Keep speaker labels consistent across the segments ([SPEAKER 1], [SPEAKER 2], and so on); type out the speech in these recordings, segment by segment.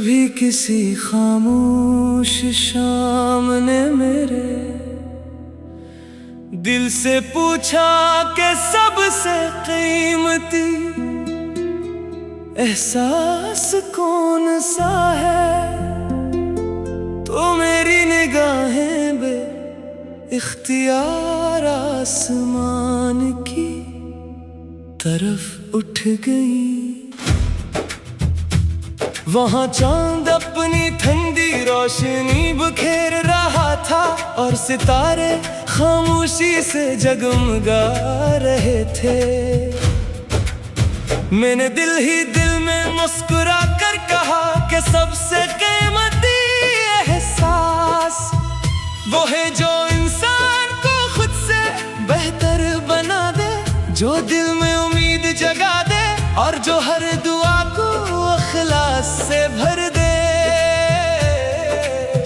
[SPEAKER 1] कभी किसी खामोश शाम ने मेरे दिल से पूछा कि सबसे कीमती एहसास कौन सा है, तो मेरी निगाहें बे इख्तियार आसमान की तरफ उठ गई। वहाँ चांद अपनी ठंडी रोशनी बिखेर रहा था और सितारे खामोशी से जगमगा रहे थे। मैंने दिल ही दिल में मुस्कुरा कर कहा कि सबसे कीमती एहसास वो है जो इंसान को खुद से बेहतर बना दे, जो दिल में उम्मीद जगा दे और जो हर दुआ को इखलास से भर दे।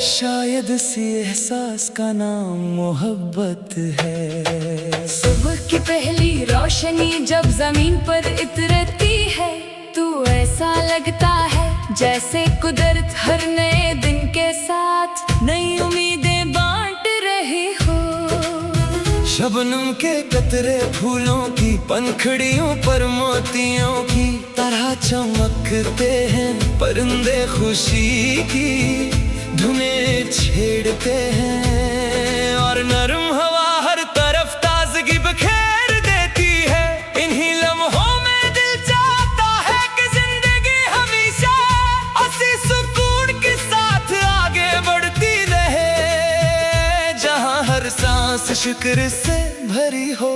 [SPEAKER 1] शायद इसी एहसास का नाम मोहब्बत है।
[SPEAKER 2] सुबह की पहली रोशनी जब जमीन पर उतरती है, तो ऐसा लगता है जैसे कुदरत हर नए दिन के साथ नई उम्मीदें बांट रही हो।
[SPEAKER 1] शबनम के कतरे फूलों की पंखड़ियों पर मोतियों की तरह चमकते हैं, परिंदे खुशी की धुनें छेड़ते हैं और नरम हवा हर तरफ ताजगी बखेर देती है। इन्हीं लम्हों में दिल चाहता है कि जिंदगी हमेशा उसी सुकून के साथ आगे बढ़ती रहे, जहां हर सांस शुक्र से भरी हो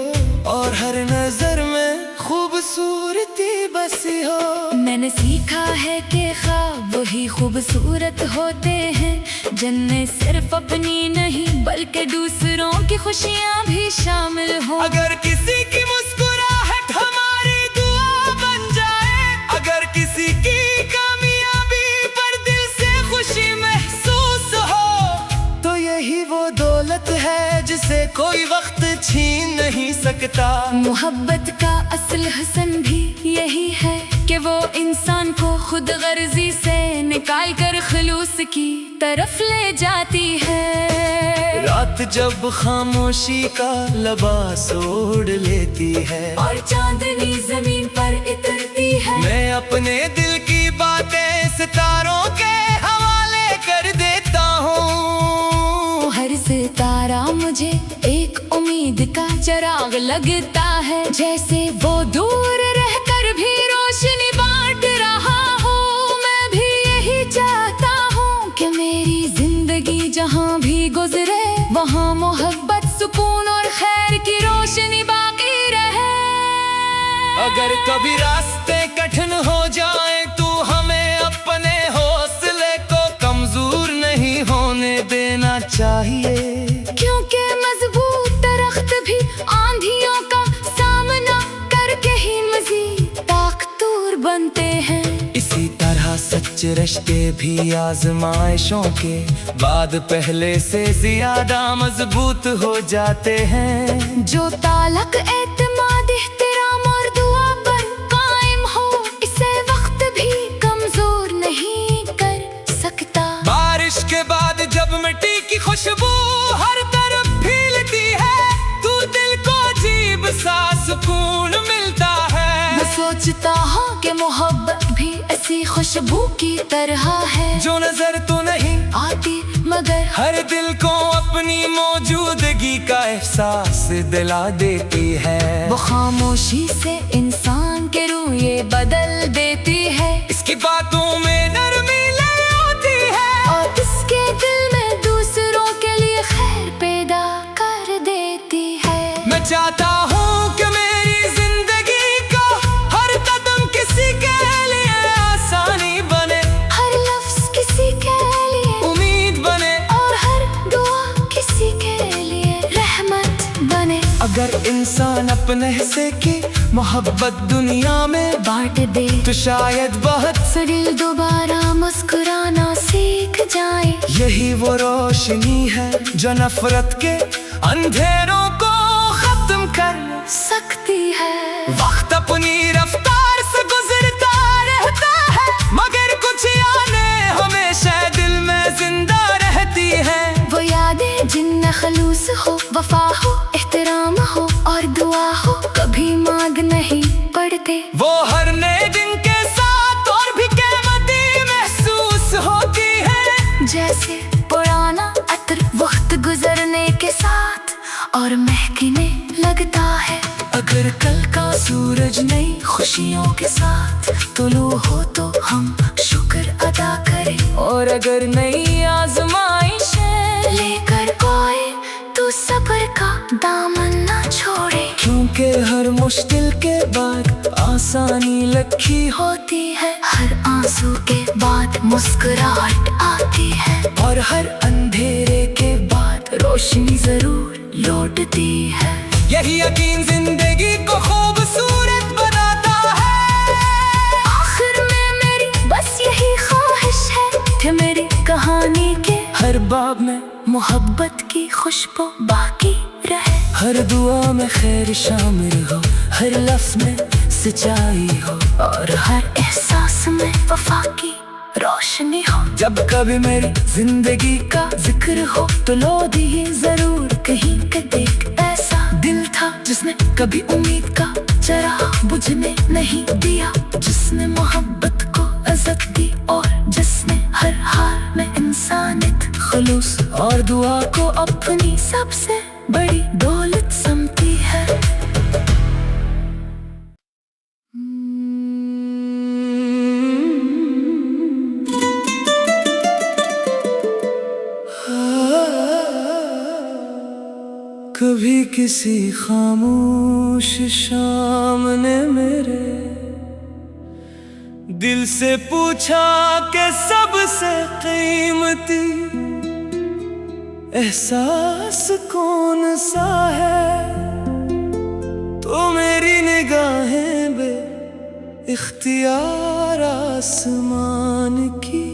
[SPEAKER 1] और हर नजर में खूबसूरती बसी हो।
[SPEAKER 2] मैंने सीखा है कि ख्वाब वही खूबसूरत होते हैं जिनमें सिर्फ अपनी नहीं बल्कि दूसरों की खुशियाँ भी शामिल हो।
[SPEAKER 1] अगर किसी की मुस्कुराहट हमारी दुआ बन जाए, अगर किसी की कामयाबी पर दिल से खुशी महसूस हो, तो यही वो दौलत है जिसे कोई वक्त छीन नहीं सकता।
[SPEAKER 2] मोहब्बत का असल हसन भी यही है कि वो इंसान को खुद गर्जी से निकाल कर खलूस की तरफ ले जाती है।
[SPEAKER 1] रात जब खामोशी का लिबास ओढ़ लेती है
[SPEAKER 2] और चांदनी जमीन पर उतरती है,
[SPEAKER 1] मैं अपने दिल की बातें सितारों के हवाले कर देता हूँ।
[SPEAKER 2] हर सितारा मुझे एक उम्मीद का चिराग लगता है, जैसे वो दूर रहकर भी रोशनी बांट रहा हो। मैं भी यही चाहता हूँ कि मेरी जिंदगी जहाँ भी गुजरे वहाँ मोहब्बत, सुकून और खैर की रोशनी बाकी रहे।
[SPEAKER 1] अगर कभी रास्ते कठिन हो जाए तो हमें अपने हौसले को कमजोर नहीं होने देना चाहिए,
[SPEAKER 2] क्योंकि मजबूत दरख्त भी आंधियों का सामना करके ही मजीद ताकतवर बनते हैं।
[SPEAKER 1] इसी तरह सच्चे रिश्ते भी आजमाइशों के बाद पहले से ज्यादा मजबूत हो जाते हैं।
[SPEAKER 2] जो ताल्लुक एतमाद एहतराम और दुआ पर कायम हो, इसे वक्त भी कमजोर नहीं कर सकता।
[SPEAKER 1] बारिश के बाद जब मिट्टी की खुशबू हर तरफ फैलती है, तो दिल को अजीब सा सुकून मिलता है।
[SPEAKER 2] मैं सोचता हूँ कि मोहब्बत भी ऐसी खुशबू की तरह है, जो
[SPEAKER 1] नजर तो नहीं
[SPEAKER 2] आती मगर
[SPEAKER 1] हर दिल को अपनी मौजूदगी का एहसास दिला देती है।
[SPEAKER 2] वो खामोशी से इंसान के रूह ये बदल देती है,
[SPEAKER 1] इसकी बातों में नरमी ले आती है
[SPEAKER 2] और इसके दिल में दूसरों के लिए खैर पैदा कर देती है।
[SPEAKER 1] मैं चाहता हूँ कि मेरी जिंदगी का हर कदम किसी के लिए आसानी बने,
[SPEAKER 2] हर लफ्ज किसी के लिए
[SPEAKER 1] उम्मीद बने
[SPEAKER 2] और हर दुआ किसी के लिए रहमत बने।
[SPEAKER 1] अगर इंसान अपने हिस्से की मोहब्बत दुनिया में
[SPEAKER 2] बांट दे
[SPEAKER 1] तो शायद बहुत
[SPEAKER 2] से दिल दोबारा मुस्कुराना सीख जाए।
[SPEAKER 1] यही वो रोशनी है जो नफरत के अंधेरों को खत्म कर
[SPEAKER 2] सकती है।
[SPEAKER 1] वक्त अपनी रफ्तार से गुजरता रहता है, मगर कुछ आने
[SPEAKER 2] हो, वफा हो, एहतराम हो और दुआ हो, कभी मांग नहीं पड़ते।
[SPEAKER 1] वो हर नए दिन के साथ और भी कीमती महसूस होती है,
[SPEAKER 2] जैसे पुराना अतर वक्त गुजरने के साथ और महकने लगता है।
[SPEAKER 1] अगर कल का सूरज नई खुशियों के साथ तुलू हो तो हम शुक्र अदा करें, और अगर नई आजमाइशें
[SPEAKER 2] लेकर आए तो सब्र का दामन न छोड़े,
[SPEAKER 1] क्योंकि हर मुश्किल के बाद आसानी लखी
[SPEAKER 2] होती है, हर आंसू के बाद मुस्कुराहट आती है,
[SPEAKER 1] और हर अंधेरे के बाद
[SPEAKER 2] रोशनी जरूर लौटती है।
[SPEAKER 1] यही यकीन जिंदगी को खूबसूरत बनाता है।
[SPEAKER 2] आखिर में मेरी बस यही ख्वाहिश है कि मेरी कहानी के
[SPEAKER 1] हर बाब में
[SPEAKER 2] मोहब्बत की खुशबू बाकी रहे,
[SPEAKER 1] हर दुआ में खैर शामिल हो, हर लफ्ज में सच्चाई हो,
[SPEAKER 2] और हर एहसास में वफा की रोशनी हो।
[SPEAKER 1] जब कभी मेरी जिंदगी का जिक्र हो तो लोधी ही जरूर कहीं के देख, ऐसा दिल था जिसने कभी उम्मीद का चराग बुझने नहीं दिया, जिसने मोहब्बत को इज्जत दी और जिसने हर हाल में इंसानियत, खुलूस और दुआ को अपनी सबसे बड़ी दौलत समझती है। कभी किसी खामोश शाम ने मेरे दिल से पूछा कि सबसे कीमती एहसास कौन सा है, तो मेरी निगाहें बे इख्तियार आसमान की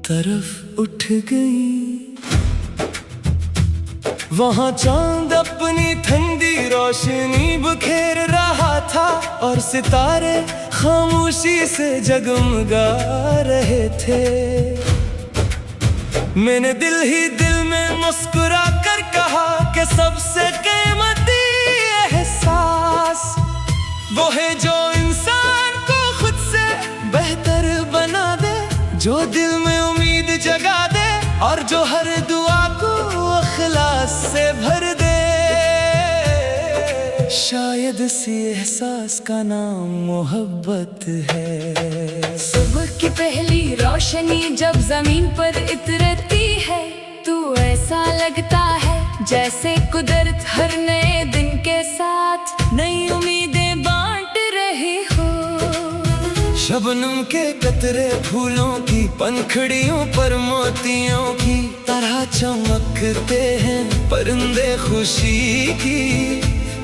[SPEAKER 1] तरफ उठ गई। वहाँ चांद अपनी ठंडी रोशनी बिखेर रहा था, और सितारे खामोशी से जगमगा रहे थे। मैंने दिल ही दिल में मुस्कुरा कर कहा कि सबसे कीमती एहसास वो है जो इंसान को खुद से बेहतर बना दे, जो दिल में उम्मीद जगा दे, और जो हर दुआ को इखलास से भर दे। शायद इसी एहसास का नाम मोहब्बत है।
[SPEAKER 2] सुबह की पहली रोशनी जब जमीन पर उतरती है, तो ऐसा लगता है जैसे कुदरत हर नए दिन के साथ नई उम्मीदें बांट रही हो।
[SPEAKER 1] शबनम के कतरे फूलों की पंखड़ियों पर मोतियों की तरह चमकते हैं, परिंदे खुशी की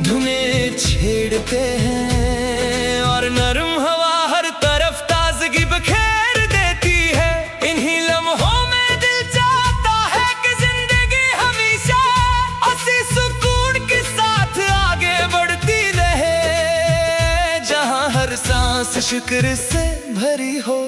[SPEAKER 1] धुनें छेड़ते हैं, और नरम हवा हर तरफ ताजगी बखेर देती है। इन्हीं लम्हों में दिल चाहता है कि जिंदगी हमेशा उसी सुकून के साथ आगे बढ़ती रहे, जहां हर सांस शुक्र से भरी हो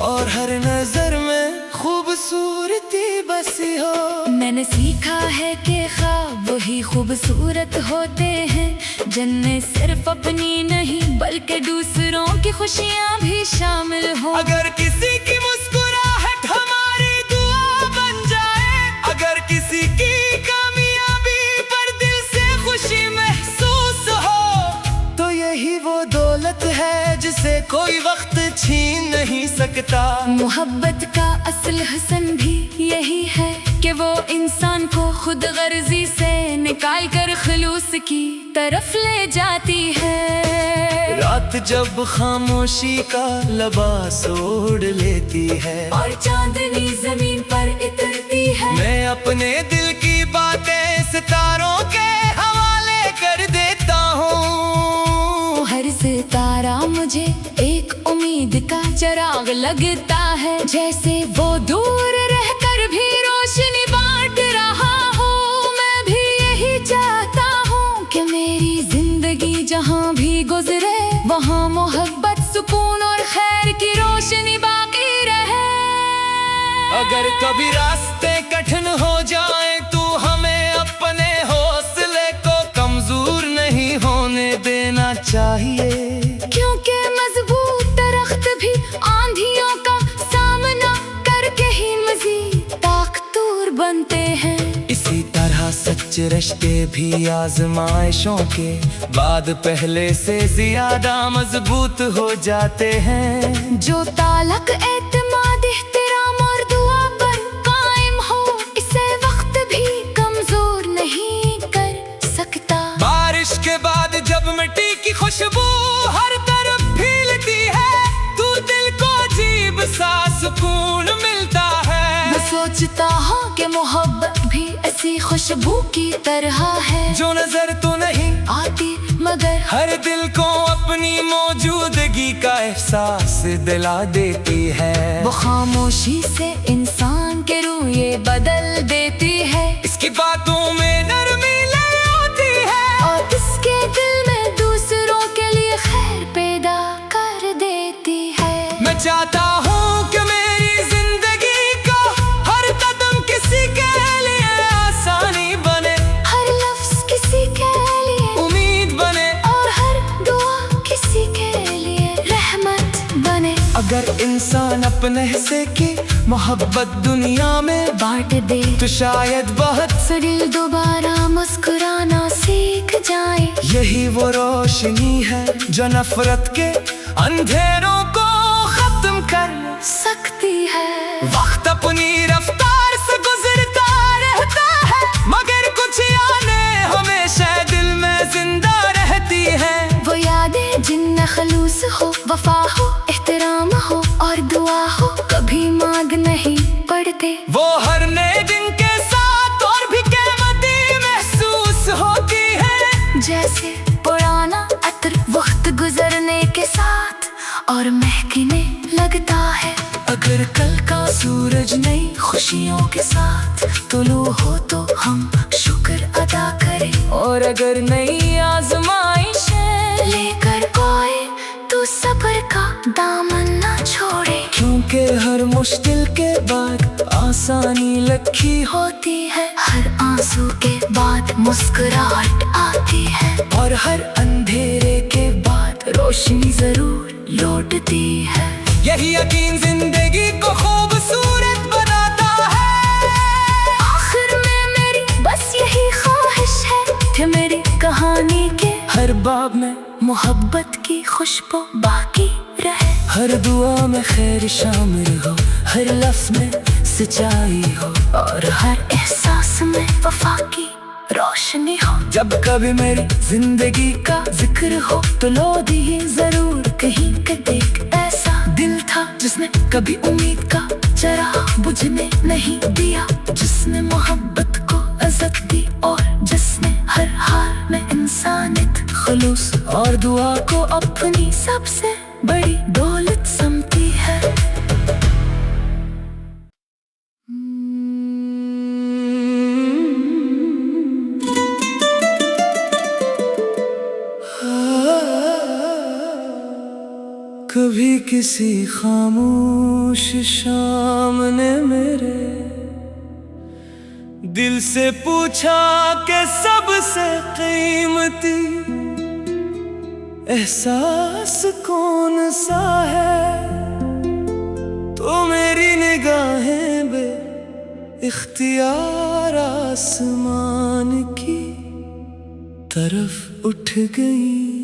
[SPEAKER 1] और हर नजर में खूबसूरती बसी हो।
[SPEAKER 2] मैंने सीखा है कि ख्वाब वही खूबसूरत होते हैं जिनमें सिर्फ अपनी नहीं बल्कि दूसरों की खुशियाँ भी शामिल हो।
[SPEAKER 1] अगर किसी की मुस्कुराहट हमारी दुआ बन जाए, अगर किसी की कामयाबी पर दिल से खुशी महसूस हो, तो यही वो दौलत है जिसे कोई वक्त छीन नहीं सकता।
[SPEAKER 2] मोहब्बत का असल हसन भी यही है कि वो इंसान को खुद गर्जी से निकाल कर खुलूस की तरफ ले जाती है।
[SPEAKER 1] रात जब खामोशी का लिबास ओढ़ लेती है
[SPEAKER 2] और चांदनी जमीन पर उतरती है,
[SPEAKER 1] मैं अपने दिल की बातें सितारों के हवाले कर देता हूँ।
[SPEAKER 2] हर सितारा मुझे एक उम्मीद का चिराग लगता है, जैसे वो दूर रहकर भी रोशनी बांट रहा हो। मैं भी यही चाहता हूँ कि मेरी जिंदगी जहाँ भी गुजरे, वहाँ मोहब्बत, सुकून और खैर की रोशनी बाकी रहे।
[SPEAKER 1] अगर कभी रास्ते कठिन हो जाए तो हमें सच रिश्ते भी आजमाइशों के बाद पहले से ज्यादा मजबूत हो जाते हैं।
[SPEAKER 2] जो ताल्लुक एतमाद एहतराम और दुआ पर कायम हो, इसे वक्त भी कमजोर नहीं कर सकता।
[SPEAKER 1] बारिश के बाद जब मिट्टी की खुशबू हर तरफ फैलती है, तो दिल को अजीब सा सुकून मिलता है।
[SPEAKER 2] मैं सोचता हूँ कि मोहब्बत भी ऐसी खुशबू की तरह है,
[SPEAKER 1] जो नजर तो नहीं
[SPEAKER 2] आती मगर
[SPEAKER 1] हर दिल को अपनी मौजूदगी का एहसास दिला देती है।
[SPEAKER 2] वो खामोशी से इंसान के रूह ये बदल देती है।
[SPEAKER 1] इसकी बातों में नरमी ले आती है
[SPEAKER 2] और इसके दिल में दूसरों के लिए खैर पैदा कर देती है।
[SPEAKER 1] मैं चाहता हूँ कि मेरी जिंदगी का हर कदम किसी के लिए आसानी बने,
[SPEAKER 2] हर लफ्ज किसी के लिए
[SPEAKER 1] उम्मीद बने,
[SPEAKER 2] और हर दुआ किसी के लिए रहमत बने।
[SPEAKER 1] अगर इंसान अपने हिस्से की मोहब्बत दुनिया में
[SPEAKER 2] बांट दे
[SPEAKER 1] तो शायद बहुत
[SPEAKER 2] से दिल दोबारा मुस्कुराना सीख जाए।
[SPEAKER 1] यही वो रोशनी है जो नफरत के अंधेरों को खत्म कर
[SPEAKER 2] सकती है।
[SPEAKER 1] वक्त अपनी रफ्तार से गुजरता रहता है, मगर कुछ यादें हमेशा दिल में जिंदा रहती हैं।
[SPEAKER 2] वो यादें जिनमें खलूस हो, वफा हो, एहतराम हो और दुआ हो, कभी मांग नहीं पड़ते।
[SPEAKER 1] वो हर नए दिन के साथ और भी कीमती महसूस होती है,
[SPEAKER 2] जैसे पुराना अतर वक्त गुजरने के साथ और महकने लगता है।
[SPEAKER 1] अगर कल का सूरज नई
[SPEAKER 2] खुशियों के साथ तुलू हो तो हम शुक्र अदा करें,
[SPEAKER 1] और अगर नई आजमाइशें
[SPEAKER 2] लेकर आए तो सब्र का दामन न छोड़े।
[SPEAKER 1] क्योंकि हर मुश्किल के बाद आसानी लिखी हो,
[SPEAKER 2] होती है हर आंसू के बाद मुस्कुराहट आती है,
[SPEAKER 1] और हर अंधेरे के बाद
[SPEAKER 2] रोशनी जरूर लौटती है।
[SPEAKER 1] यही यकीन जिंदगी को खूबसूरत बनाता है।
[SPEAKER 2] आखिर में मेरी बस यही ख्वाहिश है कि मेरी कहानी के
[SPEAKER 1] हर बाब में
[SPEAKER 2] मोहब्बत की खुशबू बाकी रहे,
[SPEAKER 1] हर दुआ में खैर शामिल हो, हर लफ्ज में सच्चाई हो,
[SPEAKER 2] और हर एहसास में वफा की रोशनी हो।
[SPEAKER 1] जब कभी मेरी जिंदगी
[SPEAKER 2] का जिक्र हो तो लो दी जरूर कहीं के देख ऐसा दिल था जिसने कभी उम्मीद का चराग बुझने नहीं दिया, जिसने मोहब्बत को इज्जत दी और जिसने हर हाल में इंसानियत, खलूस
[SPEAKER 1] और दुआ
[SPEAKER 2] को अपनी सबसे बड़ी दौलत समझती है।
[SPEAKER 1] कभी किसी खामोश शाम ने मेरे दिल से पूछा कि सबसे कीमती एहसास कौन सा है, तो मेरी निगाहें बे इख्तियार आसमान की तरफ उठ गई।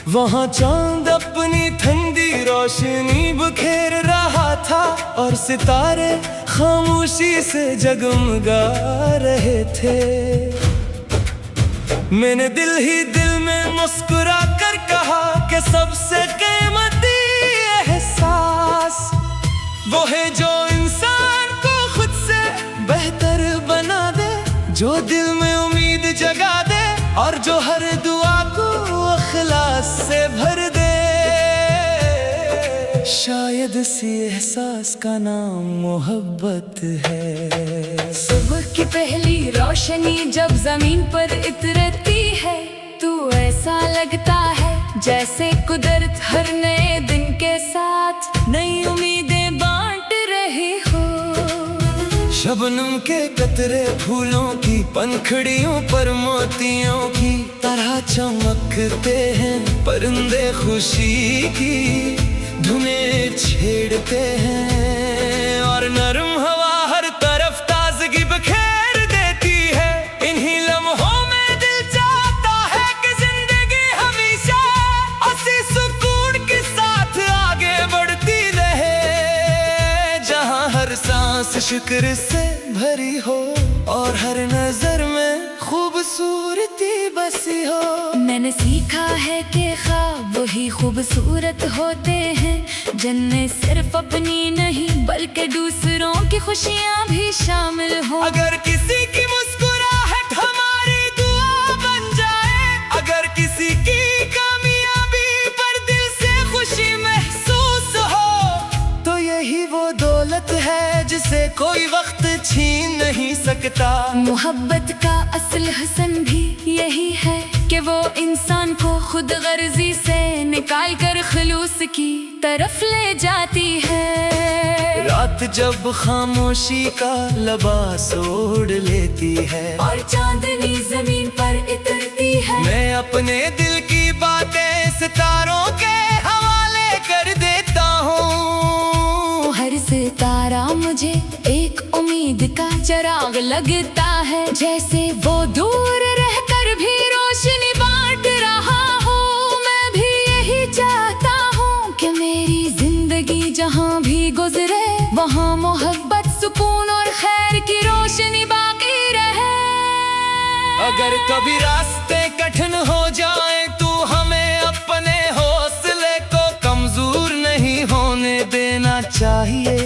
[SPEAKER 1] वहाँ चांद अपनी ठंडी रोशनी बिखेर रहा था, और सितारे खामोशी से जगमगा रहे थे। मैंने दिल ही दिल में मुस्कुरा कर कहा कि सबसे कीमती एहसास वो है जो इंसान को खुद से बेहतर बना दे, जो दिल में उम्मीद जगा दे, और जो हर दुआ को इखलास से भर दे। शायद इसी एहसास का नाम मोहब्बत है।
[SPEAKER 2] सुबह की पहली रोशनी जब जमीन पर इतरती है, तो ऐसा लगता है जैसे कुदरत हर नए दिन के साथ नई उम्मीदें बांट रही हो।
[SPEAKER 1] शबनम के कतरे फूलों की पंखड़ियों पर मोतियों की तरह चमकते हैं, परिंदे खुशी की धुनें छेड़ते हैं, और नरम हवा हर तरफ ताजगी बखेर शुक्र से भरी हो और हर नजर में खूबसूरती बसी हो।
[SPEAKER 2] मैंने सीखा है कि ख्वाब वही खूबसूरत होते हैं जिनमें सिर्फ अपनी नहीं बल्कि दूसरों की खुशियाँ भी शामिल हो।
[SPEAKER 1] अगर किसी की मुस्कुराहट हमारी दुआ बन जाए, अगर किसी की कामयाबी पर दिल से खुशी महसूस हो, तो यही वो दौलत है जिसे कोई वक्त छीन नहीं सकता।
[SPEAKER 2] मोहब्बत का असल हसन भी यही है कि वो इंसान को खुद गर्जी से निकाल कर खलूस की तरफ ले जाती है।
[SPEAKER 1] रात जब खामोशी का लिबास ओढ़ लेती है
[SPEAKER 2] और चांदनी जमीन पर उतरती है,
[SPEAKER 1] मैं अपने दिल की बातें सितारों के हवाले कर देता हूँ।
[SPEAKER 2] हर सितारा मुझे एक उम्मीद का चिराग लगता है, जैसे वो दूर रहकर भी रोशनी बांट रहा हो। मैं भी यही चाहता हूँ कि मेरी जिंदगी जहाँ भी गुजरे वहाँ मोहब्बत, सुकून और खैर की रोशनी बाकी रहे।
[SPEAKER 1] अगर कभी रास्ते कठिन हो जाए तो हमें अपने हौसले को कमजोर नहीं होने देना चाहिए,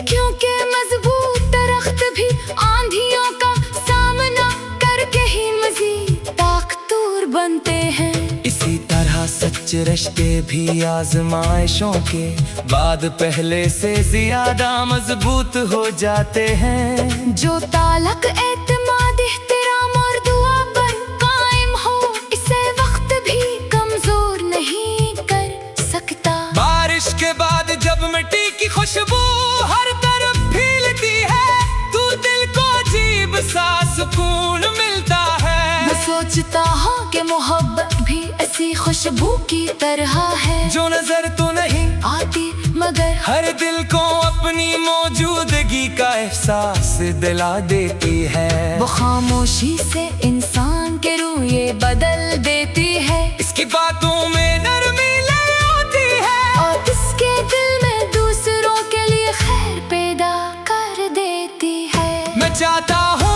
[SPEAKER 2] क्योंकि मजबूत दरख्त भी आंधियों का सामना करके ही मजीद ताकतवर बनते हैं।
[SPEAKER 1] इसी तरह सच्चे रिश्ते भी आजमाइशों के बाद पहले से ज्यादा मजबूत हो जाते हैं।
[SPEAKER 2] जो ताल्लुक एतमाद, एहतराम और दुआ पर कायम हो, इसे वक्त भी कमजोर नहीं कर सकता।
[SPEAKER 1] बारिश के बाद जब मिट्टी की खुशबू हर तरफ फैलती है, तो दिल को अजीब सा सुकून मिलता है।
[SPEAKER 2] मैं सोचता हूँ कि मोहब्बत भी ऐसी खुशबू की तरह है,
[SPEAKER 1] जो नजर तो नहीं
[SPEAKER 2] आती मगर
[SPEAKER 1] हर दिल को अपनी मौजूदगी का एहसास दिला देती है।
[SPEAKER 2] वो खामोशी से इंसान के रूह ये बदल देती है,
[SPEAKER 1] इसकी बातों में नरमी ले आती है
[SPEAKER 2] और इसके दिल में दूसरों के लिए खैर पैदा कर देती है।
[SPEAKER 1] मैं चाहता हूँ